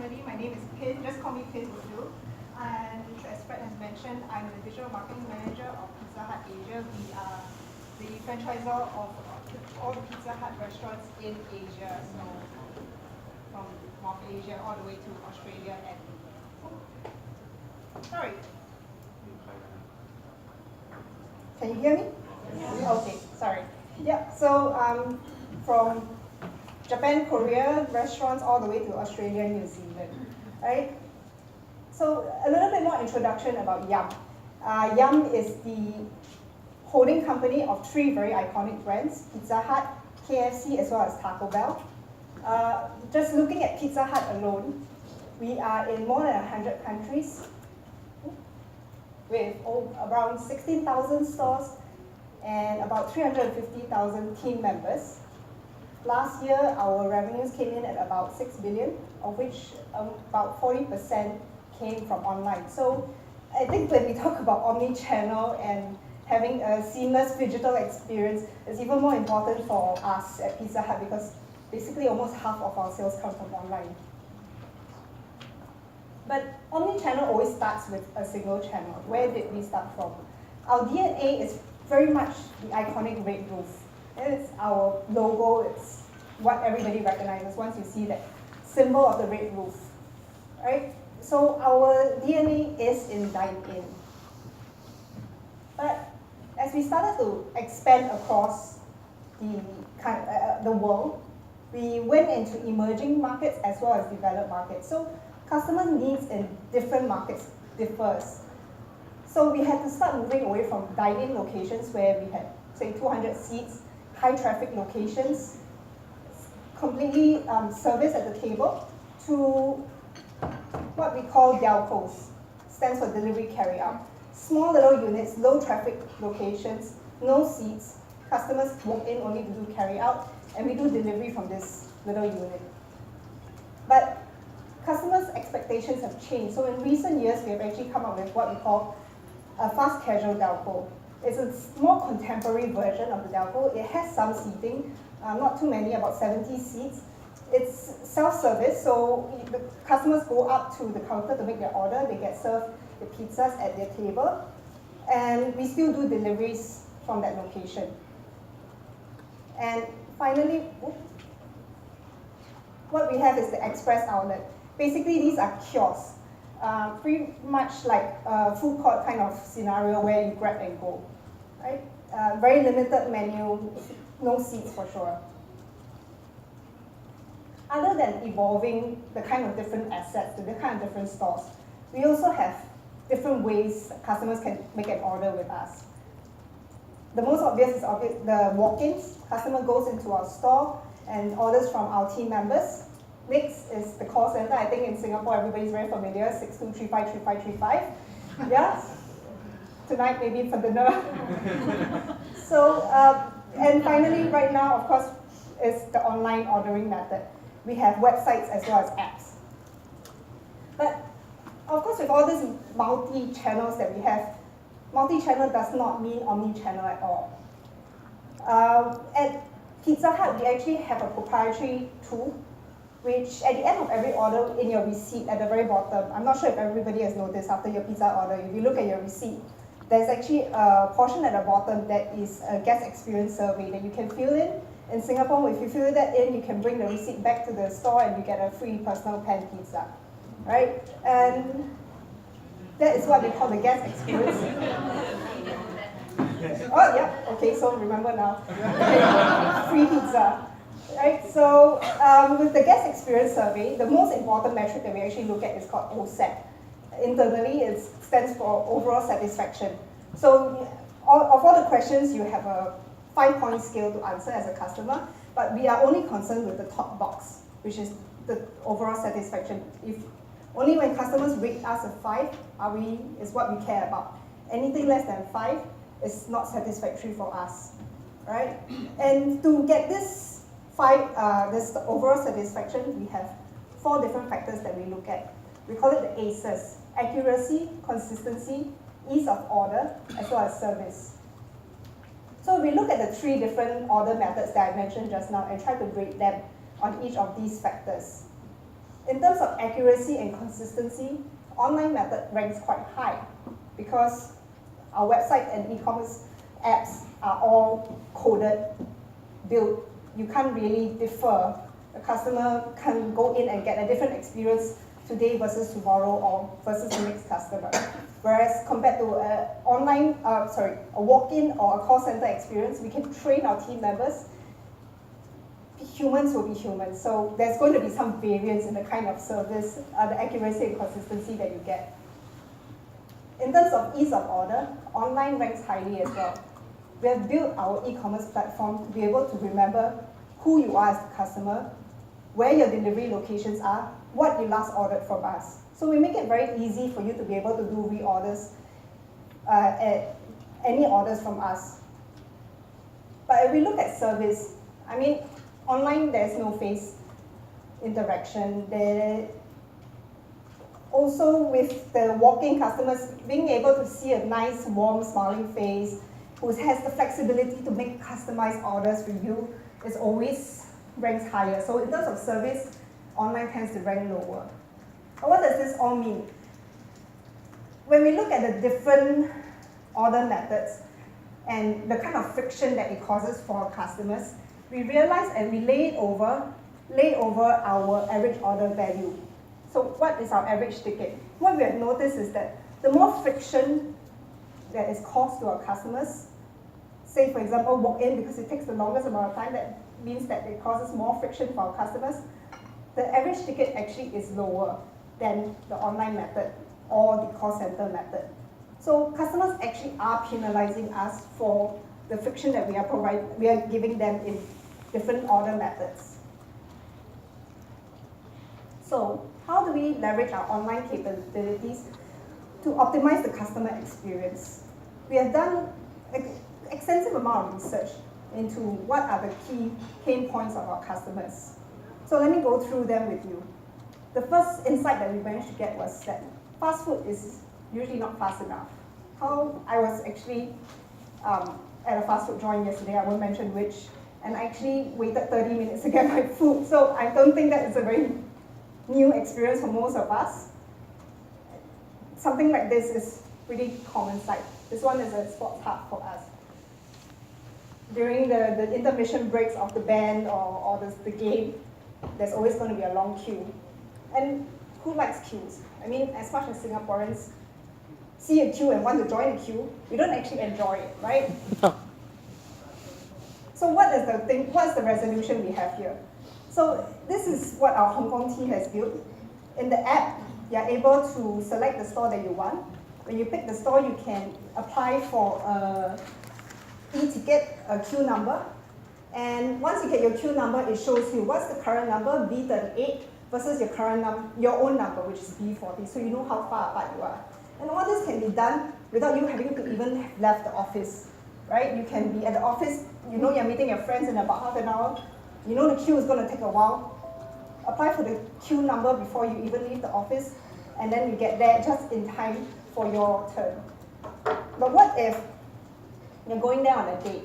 everybody. My name is Pin. Just call me Pin will do. And as Fred has mentioned, I'm the digital marketing manager of Pizza Hut Asia. We are the franchisor of all the Pizza Hut restaurants in Asia. So from North Asia all the way to Australia and sorry. Can you hear me? Yes. Okay, sorry. Yeah, so from Japan, Korea, restaurants all the way to Australia, New Zealand, right? So a little bit more introduction about Yum. Yum is the holding company of three very iconic brands, Pizza Hut, KFC, as well as Taco Bell. Just looking at Pizza Hut alone, we are in more than 100 countries with around 16,000 stores and about 350,000 team members. Last year, our revenues came in at about 6 billion, of which about 40% came from online. So I think when we talk about omni-channel and having a seamless digital experience, it's even more important for us at Pizza Hut because basically almost half of our sales come from online. But omni-channel always starts with a single channel. Where did we start from? Our DNA is very much the iconic red roof. It's our logo, it's what everybody recognizes once you see that symbol of the red roof, right? So our DNA is in dine-in. But as we started to expand across the world, we went into emerging markets as well as developed markets. So customer needs in different markets differs. So we had to start moving away from dine-in locations where we had, say, 200 seats, high traffic locations, completely service at the table, to what we call DELCOs, stands for delivery carry out. Small little units, low traffic locations, no seats, customers walk in only to do carry out, and we do delivery from this little unit. But customers' expectations have changed. So in recent years, we have actually come up with what we call a fast casual DELCO. It's a more contemporary version of the DELCO. It has some seating, not too many, about 70 seats. It's self-service, so the customers go up to the counter to make their order. They get served the pizzas at their table. And we still do deliveries from that location. And finally, what we have is the express outlet. Basically, these are kiosks, pretty much like a food court kind of scenario where you grab and go, right? Very limited menu, no seats for sure. Other than evolving the kind of different assets, the kind of different stores, we also have different ways customers can make an order with us. The most obvious is the walk-ins. Customer goes into our store and orders from our team members. Next is the call center. I think in Singapore, everybody's very familiar, 62353535. Yeah? Tonight, maybe for dinner. So, and finally, right now, of course, is the online ordering method. We have websites as well as apps. But, of course, with all these multi-channels that we have, multi-channel does not mean omni-channel at all. At Pizza Hut, we actually have a proprietary tool which at the end of every order in your receipt at the very bottom, I'm not sure if everybody has noticed after your pizza order, if you look at your receipt, there's actually a portion at the bottom that is a guest experience survey that you can fill in. In Singapore, if you fill that in, you can bring the receipt back to the store and you get a free personal pan pizza, right? And that is what we call the guest experience. Oh, yeah, okay, so remember now. Okay, free pizza. Right, so with the guest experience survey, the most important metric that we actually look at is called OSAT. Internally, it stands for overall satisfaction. So of all the questions, you have a 5-point scale to answer as a customer, but we are only concerned with the top box, which is the overall satisfaction. If only when customers rate us a 5 is what we care about. Anything less than 5 is not satisfactory for us, right? And to get this this overall satisfaction, we have 4 different factors that we look at. We call it the ACEs: accuracy, consistency, ease of order, as well as service. So we look at the 3 different order methods that I mentioned just now and try to rate them on each of these factors. In terms of accuracy and consistency, online method ranks quite high because our website and e-commerce apps are all coded, built. You can't really differ. The customer can go in and get a different experience today versus tomorrow or versus the next customer. Whereas compared to a walk-in or a call center experience, we can train our team members. Humans will be humans, so there's going to be some variance in the kind of service, the accuracy and consistency that you get. In terms of ease of order, online ranks highly as well. We have built our e-commerce platform to be able to remember who you are as a customer, where your delivery locations are, what you last ordered from us. So we make it very easy for you to be able to do reorders, any orders from us. But if we look at service, I mean, online there's no face interaction. Also with the walk-in customers, being able to see a nice, warm, smiling face, who has the flexibility to make customized orders for you, is always ranks higher. So in terms of service, online tends to rank lower. But what does this all mean? When we look at the different order methods and the kind of friction that it causes for our customers, we realize and we lay over our average order value. So what is our average ticket? What we have noticed is that the more friction that is caused to our customers, say for example walk-in, because it takes the longest amount of time, that means that it causes more friction for our customers, the average ticket actually is lower than the online method or the call center method. So customers actually are penalizing us for the friction that we are giving them in different order methods. So how do we leverage our online capabilities to optimize the customer experience? We have done an extensive amount of research into what are the key pain points of our customers. So let me go through them with you. The first insight that we managed to get was that fast food is usually not fast enough. I was actually at a fast food joint yesterday, I won't mention which, and I actually waited 30 minutes to get my food. So I don't think that is a very new experience for most of us. Something like this is pretty common sight. This one is a sports hub for us. During the intermission breaks of the band or the game, there's always going to be a long queue. And who likes queues? I mean, as much as Singaporeans see a queue and want to join a queue, we don't actually enjoy it, right? No. So what's the resolution we have here? So this is what our Hong Kong team has built. In the app, you're able to select the store that you want. When you pick the store, you can apply for a e-ticket, a queue number. And once you get your queue number, it shows you what's the current number, B38, versus your own number, which is B40, so you know how far apart you are. And all this can be done without you having to even have left the office, right? You can be at the office, you know you're meeting your friends in about half an hour, you know the queue is going to take a while. Apply for the queue number before you even leave the office, and then you get there just in time for your turn. But what if you're going there on a date?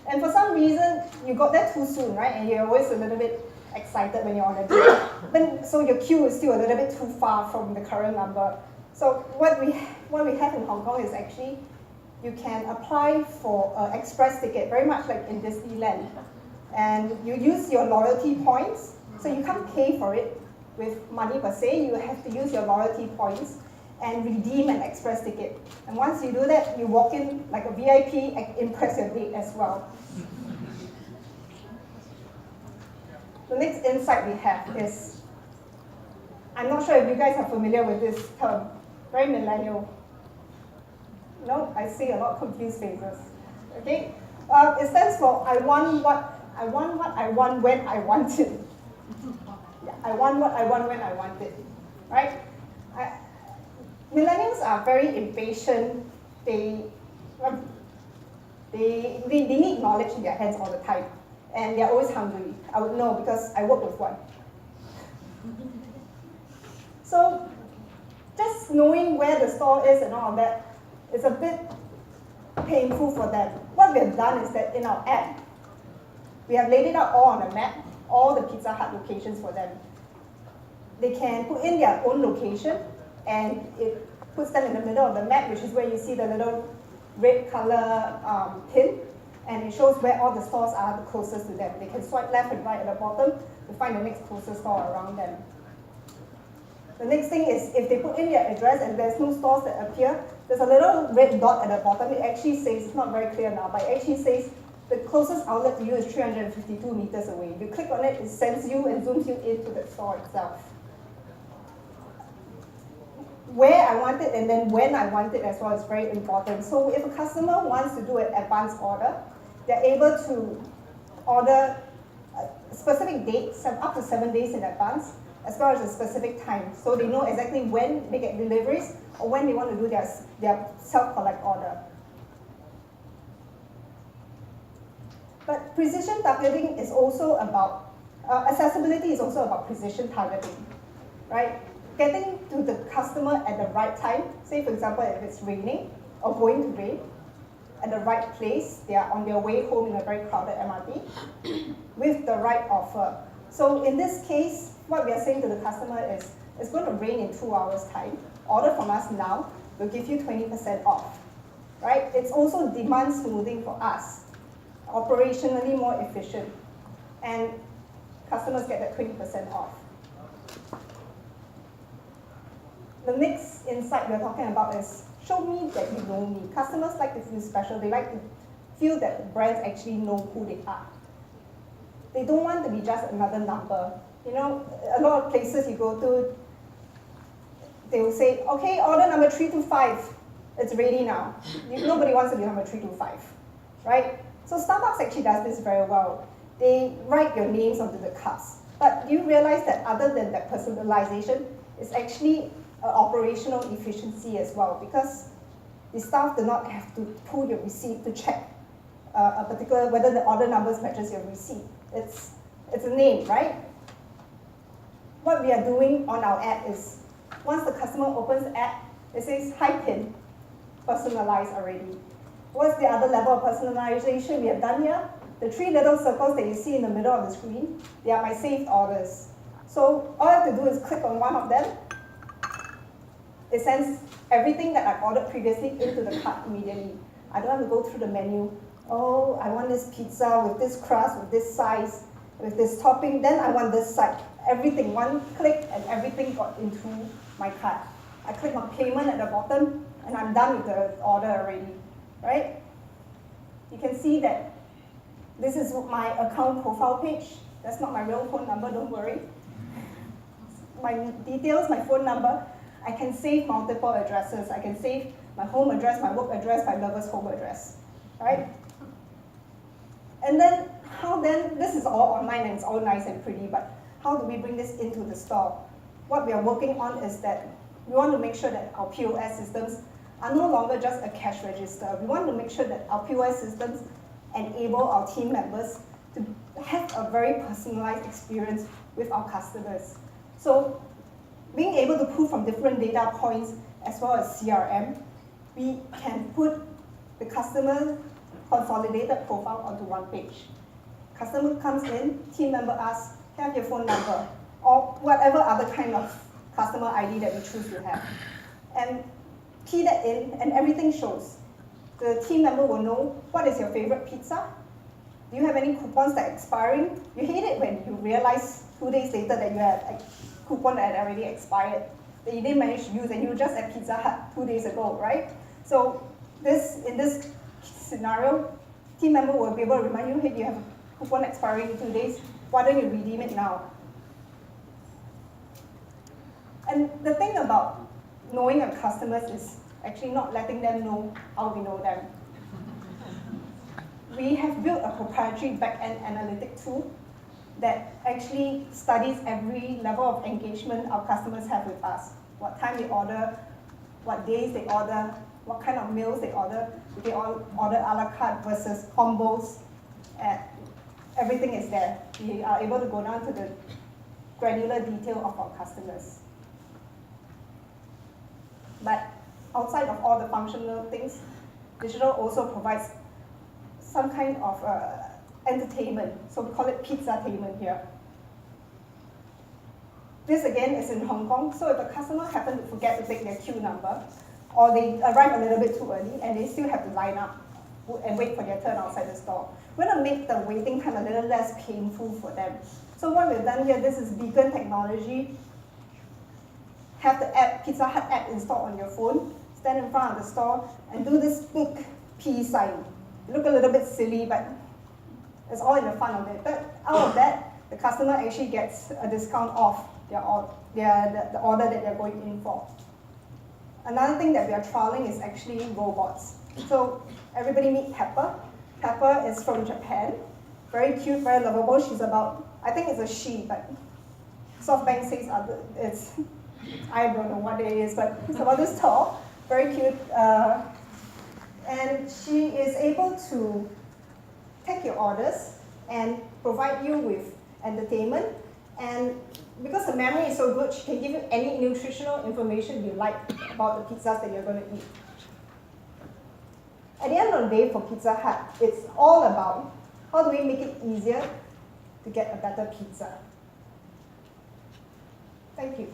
And for some reason, you got there too soon, right? And you're always a little bit excited when you're on a date. So your queue is still a little bit too far from the current number. So what we have in Hong Kong is actually, you can apply for an express ticket, very much like in Disneyland. And you use your loyalty points, so you can't pay for it with money per se, you have to use your loyalty points and redeem an express ticket. And once you do that, you walk in like a VIP, impress your date as well. The next insight we have is, I'm not sure if you guys are familiar with this term, very millennial. No, I see a lot of confused faces. Okay, it stands for I want what I want when I want it. Yeah, I want what I want when I want it, right? Millennials are very impatient. They need knowledge in their hands all the time, and they're always hungry. I would know because I work with one. So just knowing where the store is and all of that is a bit painful for them. What we have done is that in our app, we have laid it out all on a map, all the Pizza Hut locations for them. they can put in their own location, and it puts them in the middle of the map, which is where you see the little red color pin, and it shows where all the stores are the closest to them. They can swipe left and right at the bottom to find the next closest store around them. The next thing is, if they put in their address and there's no stores that appear, there's a little red dot at the bottom. It actually says, it's not very clear now, but it actually says the closest outlet to you is 352 meters away. If you click on it, it sends you and zooms you into the store itself. Where I want it and then when I want it as well is very important. So if a customer wants to do an advanced order, they're able to order a specific date, up to 7 days in advance, as well as a specific time. So they know exactly when they get deliveries or when they want to do their self-collect order. But precision targeting is also about, accessibility is also about precision targeting, right? Getting to the customer at the right time, say for example, if it's raining or going to rain, at the right place, they are on their way home in a very crowded MRT, with the right offer. So in this case, what we are saying to the customer is, it's going to rain in 2 hours time, order from us now, we'll give you 20% off, right? It's also demand smoothing for us, operationally more efficient, and customers get that 20% off. The next insight we're talking about is, show me that you know me. Customers like to feel special. They like to feel that the brands actually know who they are. They don't want to be just another number. You know, a lot of places you go to, they will say, okay, order number 325. It's ready now. Nobody wants to be number 325, right? So Starbucks actually does this very well. They write your names onto the cups. But do you realize that other than that personalization, it's actually operational efficiency as well, because the staff do not have to pull your receipt to check a particular, whether the order numbers matches your receipt. It's a name, right? What we are doing on our app is, once the customer opens the app, it says, hi PIN, personalized already. What's the other level of personalization we have done here? The 3 little circles that you see in the middle of the screen, they are my saved orders. So all I have to do is click on one of them. It sends everything that I ordered previously into the cart immediately. I don't have to go through the menu. Oh, I want this pizza with this crust, with this size, with this topping, then I want this side. Everything, one click, and everything got into my cart. I click on payment at the bottom, and I'm done with the order already, right? You can see that this is my account profile page. That's not my real phone number, don't worry. My details, my phone number. I can save multiple addresses. I can save my home address, my work address, my lover's home address, right? And then, this is all online and it's all nice and pretty, but how do we bring this into the store? What we are working on is that we want to make sure that our POS systems are no longer just a cash register. We want to make sure that our POS systems enable our team members to have a very personalized experience with our customers. So being able to pull from different data points as well as CRM, we can put the customer consolidated profile onto one page. Customer comes in, team member asks, can I have your phone number? Or whatever other kind of customer ID that we choose to have. And key that in, and everything shows. The team member will know, what is your favorite pizza? Do you have any coupons that are expiring? You hate it when you realize 2 days later that you had a coupon that had already expired, that you didn't manage to use, and you were just at Pizza Hut 2 days ago, right? So in this scenario, team member will be able to remind you, hey, you have a coupon expiring in 2 days, why don't you redeem it now? And the thing about knowing our customers is actually not letting them know how we know them. We have built a proprietary back-end analytic tool that actually studies every level of engagement our customers have with us. What time they order, what days they order, what kind of meals they order, if they all order a la carte versus combos, everything is there. We are able to go down to the granular detail of our customers. But outside of all the functional things, digital also provides some kind of entertainment. So we call it pizza-tainment here. This again is in Hong Kong, so if a customer happens to forget to take their queue number, or they arrive a little bit too early and they still have to line up and wait for their turn outside the store, we're going to make the waiting time a little less painful for them. So what we've done here, this is beacon technology. Have the app, Pizza Hut app installed on your phone, stand in front of the store, and do this big P sign. Look a little bit silly, but it's all in the fun of it. But out of that, the customer actually gets a discount off the order that they're going in for. Another thing that we are trialing is actually robots. So everybody meet Pepper. Pepper is from Japan. Very cute, very lovable. She's about, I think it's a she, but SoftBank says it's, I don't know what it is, but it's about this tall, very cute. And she is able to take your orders and provide you with entertainment. And because her memory is so good, she can give you any nutritional information you like about the pizzas that you're going to eat. At the end of the day, for Pizza Hut, it's all about how do we make it easier to get a better pizza. Thank you.